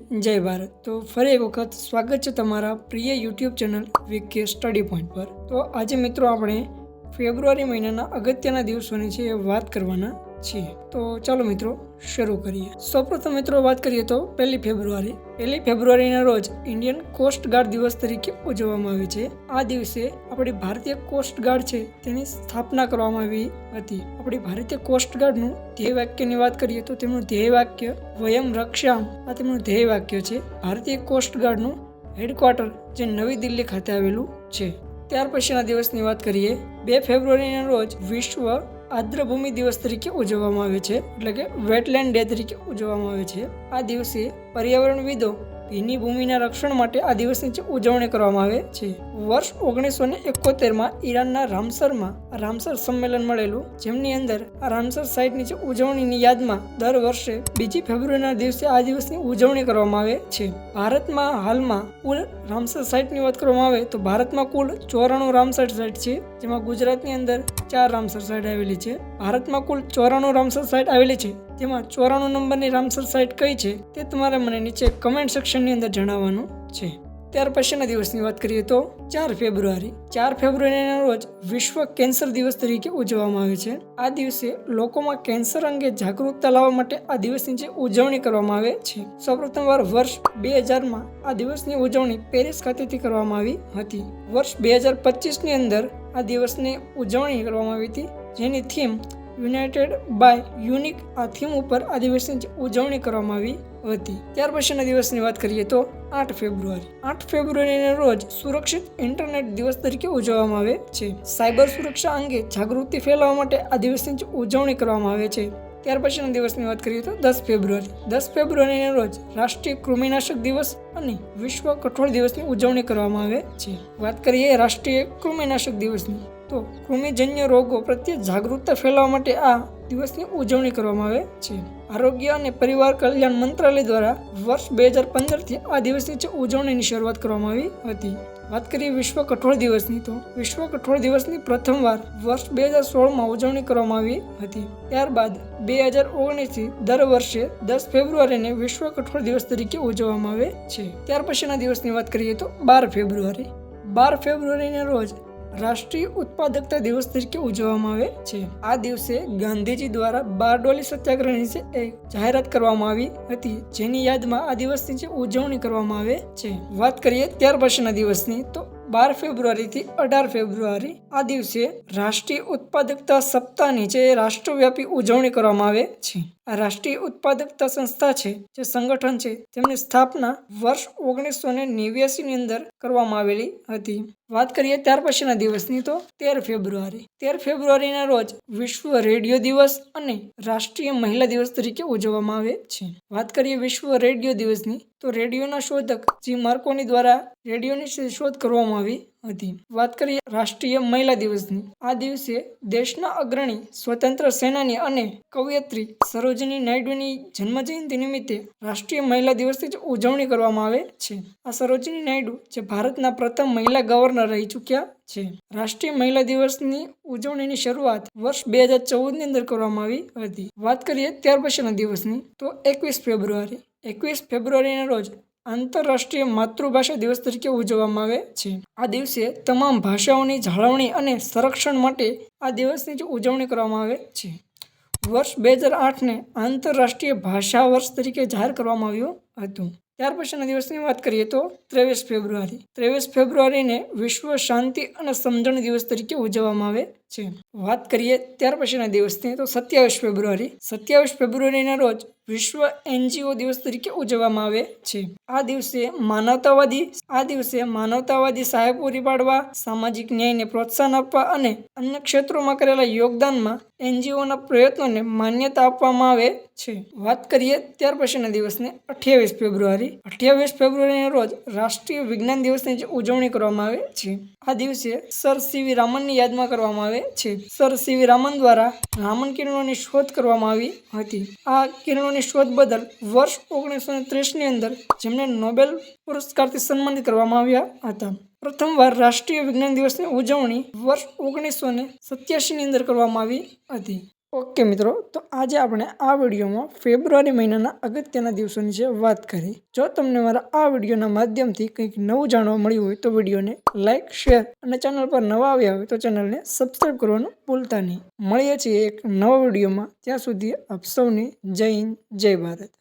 જય ભારત। તો ફરી એક વખત સ્વાગત છે તમારા પ્રિય YouTube channel VK study point પર। તો આજે મિત્રો આપણે ફેબ્રુઆરી મહિનાના અગત્યના દિવસોની છે એ વાત કરવાના છીએ। તો ચાલો મિત્રો શરૂ કરીએ। સૌપ્રથમ મિત્રો વાત કરીએ તો 1 ફેબ્રુઆરી। 1 ફેબ્રુઆરીના રોજ ઇન્ડિયન કોસ્ટ ગાર્ડ દિવસ તરીકે ઉજવવામાં આવે છે। આ દિવસે આપણી ભારતીય કોસ્ટ ગાર્ડ છે તેની સ્થાપના કરવામાં આવી હતી। આપણી ભારતીય કોસ્ટ ગાર્ડનું ધ્યેય વાક્યની વાત કરીએ તો તેમનું ધ્યેય વાક્ય વયમ રક્ષામ આ તેમનું ધ્યેય વાક્ય છે। ભારતીય કોસ્ટ ગાર્ડનું હેડક્વાર્ટર જે નવી દિલ્હી ખાતે આવેલું છે। ત્યાર પછીના દિવસની વાત કરીએ 2 ફેબ્રુઆરીના રોજ વિશ્વ આર્દ્રભૂમિ દિવસ તરીકે ઉજવવામાં આવે છે, એટલે કે વેટલેન્ડ ડે તરીકે ઉજવવામાં આવે છે। આ દિવસે પર્યાવરણવિદો ભીની ભૂમિના રક્ષણ માટે આ દિવસની ઉજવણી કરવામાં આવે છે। વર્ષ 1971માં ઈરાનના રામસરમાં રામસર સંમેલન મળેલું, જેમની અંદર આ રામસર સાઇટની ઉજવણીની યાદમાં દર વર્ષે 2 ફેબ્રુઆરીના દિવસે આ દિવસની ઉજવણી કરવામાં આવે છે। ભારતમાં હાલમાં કુલ રામસર સાઇટની વાત કરવામાં આવે તો ભારતમાં કુલ 94 રામસર સાઇટ છે, જેમાં ગુજરાતની અંદર 4 રામસર સાઇટ આવેલી છે। ભારતમાં કુલ 94 રામસર સાઇટ આવેલી છે, જેમાં 94 નંબરની રામસર સાઇટ કઈ છે તે તમારે મને નીચે કમેન્ટ સેક્શનની અંદર જણાવવાનું છે। ત્યાર પછીના દિવસની વાત કરીએ તો 4 ફેબ્રુઆરી। 4 ફેબ્રુઆરીના રોજ વિશ્વ કેન્સર દિવસ તરીકે ઉજવવામાં આવે છે। આ દિવસે લોકોમાં કેન્સર અંગે જાગૃતતા લાવવા માટે આ દિવસની ઉજવણી કરવામાં આવે છે। સૌપ્રથમવાર વર્ષ 2000માં આ દિવસની ઉજવણી પેરિસ ખાતેથી કરવામાં આવી હતી। વર્ષ 2025ની અંદર આ દિવસની ઉજવણી કરવામાં આવી હતી, જેની થીમ યુનાઇટેડ બાય યુનિક આ થીમ ઉપર આ દિવસની ઉજવણી કરવામાં આવી હતી। ત્યાર પછીના દિવસની વાત કરીએ તો 8 ફેબ્રુઆરી। 8 ફેબ્રુઆરીના રોજ સુરક્ષિત ઇન્ટરનેટ દિવસ તરીકે ઉજવવામાં આવે છે। સાયબર સુરક્ષા અંગે જાગૃતિ ફેલાવવા માટે આ દિવસની ઉજવણી કરવામાં આવે છે। ત્યાર પછીના દિવસની વાત કરીએ તો 10 ફેબ્રુઆરી। 10 ફેબ્રુઆરીના રોજ રાષ્ટ્રીય કૃમિનાશક દિવસ અને વિશ્વ કઠોળ દિવસની ઉજવણી કરવામાં આવે છે। વાત કરીએ રાષ્ટ્રીય કૃમિનાશક દિવસની તો કૃમિજન્ય રોગો પ્રત્યે જાગૃતતા ફેલાવવા માટે આ દિવસની ઉજવણી કરવામાં આવે છે। આરોગ્ય અને પરિવાર કલ્યાણ મંત્રાલય દ્વારા વર્ષ 2015થી આ દિવસની ઉજવણીની શરૂઆત કરવામાં આવી હતી। વાત કરીએ વિશ્વ કઠોળ દિવસની તો વિશ્વ કઠોળ દિવસની પ્રથમવાર વર્ષ 2016માં ઉજવણી કરવામાં આવી હતી। ત્યારબાદ 2019થી દર વર્ષે 10 ફેબ્રુઆરીને વિશ્વ કઠોળ દિવસ તરીકે ઉજવવામાં આવે છે। ત્યાર પછીના દિવસની વાત કરીએ તો 12 ફેબ્રુઆરી। 12 ફેબ્રુઆરીના રોજ રાષ્ટ્રીય ઉત્પાદકતા દિવસ તરીકે ઉજવવામાં આવે છે। આ દિવસે ગાંધીજી દ્વારા બારડોલી સત્યાગ્રહની એક જાહેરાત કરવામાં આવી હતી, જેની યાદમાં આ દિવસની ઉજવણી કરવામાં આવે છે। વાત કરીએ ત્યાર પછીના દિવસની તો 12 ફેબ્રુઆરીથી 18 ફેબ્રુઆરી આ દિવસે રાષ્ટ્રીય ઉત્પાદકતા સપ્તાહની જે રાષ્ટ્રવ્યાપી ઉજવણી કરવામાં આવે છે। આ રાષ્ટ્રીય ઉત્પાદકતા સંસ્થા છે જે સંગઠન છે, તેમની સ્થાપના વર્ષ 1989ની અંદર કરવામાં આવેલી હતી। વાત કરીએ ત્યાર પછીના દિવસની તો 13 ફેબ્રુઆરી। 13 ફેબ્રુઆરીના રોજ વિશ્વ રેડિયો દિવસ અને રાષ્ટ્રીય મહિલા દિવસ તરીકે ઉજવવામાં આવે છે। વાત કરીએ વિશ્વ રેડિયો દિવસની તો રેડિયોના શોધક જી માર્કોની દ્વારા રેડિયોની શોધ કરવામાં આવી હતી। વાત કરીએ રાષ્ટ્રીય મહિલા દિવસની, આ દિવસે દેશના અગ્રણી સ્વતંત્ર સેનાની અને કવયત્રી સરોજિની નાયડુની જન્મજયંતિ નિમિત્તે રાષ્ટ્રીય મહિલા દિવસની ઉજવણી કરવામાં આવે છે। આ સરોજિની નાયડુ જે ભારતના પ્રથમ મહિલા ગવર્નર રહી ચૂક્યા છે। રાષ્ટ્રીય મહિલા દિવસની ઉજવણીની શરૂઆત વર્ષ 2014ની અંદર કરવામાં આવી હતી। વાત કરીએ ત્યાર પછીના દિવસની તો 21 ફેબ્રુઆરી। 21 ફેબ્રુઆરીના રોજ આંતરરાષ્ટ્રીય માતૃભાષા દિવસ તરીકે ઉજવવામાં આવે છે। આ દિવસે તમામ ભાષાઓની જાળવણી અને સંરક્ષણ માટે આ દિવસની ઉજવણી કરવામાં આવે છે। વર્ષ 2008ને આંતરરાષ્ટ્રીય ભાષા વર્ષ તરીકે જાહેર કરવામાં આવ્યું હતું। ત્યાર પછીના દિવસની વાત કરીએ તો 23 ફેબ્રુઆરી। 23 ફેબ્રુઆરીને વિશ્વ શાંતિ અને સમજણ દિવસ તરીકે ઉજવવામાં આવે છે। વાત કરીએ ત્યાર પછીના દિવસની તો 27 ફેબ્રુઆરી। 27 ફેબ્રુઆરીના રોજ વિશ્વ NGO દિવસ તરીકે ઉજવવામાં આવે છે। આ દિવસે માનવતાવાદી સહાય પૂરી પાડવા, સામાજિક ન્યાયને પ્રોત્સાહન આપવા અને અન્ય ક્ષેત્રોમાં કરેલા યોગદાનમાં NGOના પ્રયત્નોને માન્યતા આપવામાં આવે છે। વાત કરીએ ત્યાર પછીના દિવસને 28 ફેબ્રુઆરી। 28 ફેબ્રુઆરીના રોજ રાષ્ટ્રીય વિજ્ઞાન દિવસની ઉજવણી કરવામાં આવે છે। આ દિવસે સર સીવી રામનની યાદમાં કરવામાં આવે છે। સર સીવી રામન દ્વારા રામન કિરણોની શોધ કરવામાં આવી હતી। આ કિરણોની શોધ બદલ વર્ષ 1930ની અંદર જેમને નોબેલ પુરસ્કારથી સન્માનિત કરવામાં આવ્યા હતા। પ્રથમવાર રાષ્ટ્રીય વિજ્ઞાન દિવસની ઉજવણી વર્ષ 1987ની અંદર કરવામાં આવી હતી। ઓકે મિત્રો, તો આજે આપણે આ વિડીયોમાં ફેબ્રુઆરી મહિનાના અગત્યના દિવસોની છે વાત કરી. જો તમને મારા આ વિડીયોના માધ્યમથી કંઈક નવું જાણવા મળ્યું હોય તો વિડીયોને લાઇક, શેર અને ચેનલ પર નવા આવ્યા હોય તો ચેનલને સબસ્ક્રાઈબ કરવાનું ભૂલતા નહીં. મળીએ છીએ એક નવા વિડીયોમાં. ત્યાં સુધી આપ સૌને જય હિન્દ, જય ભારત.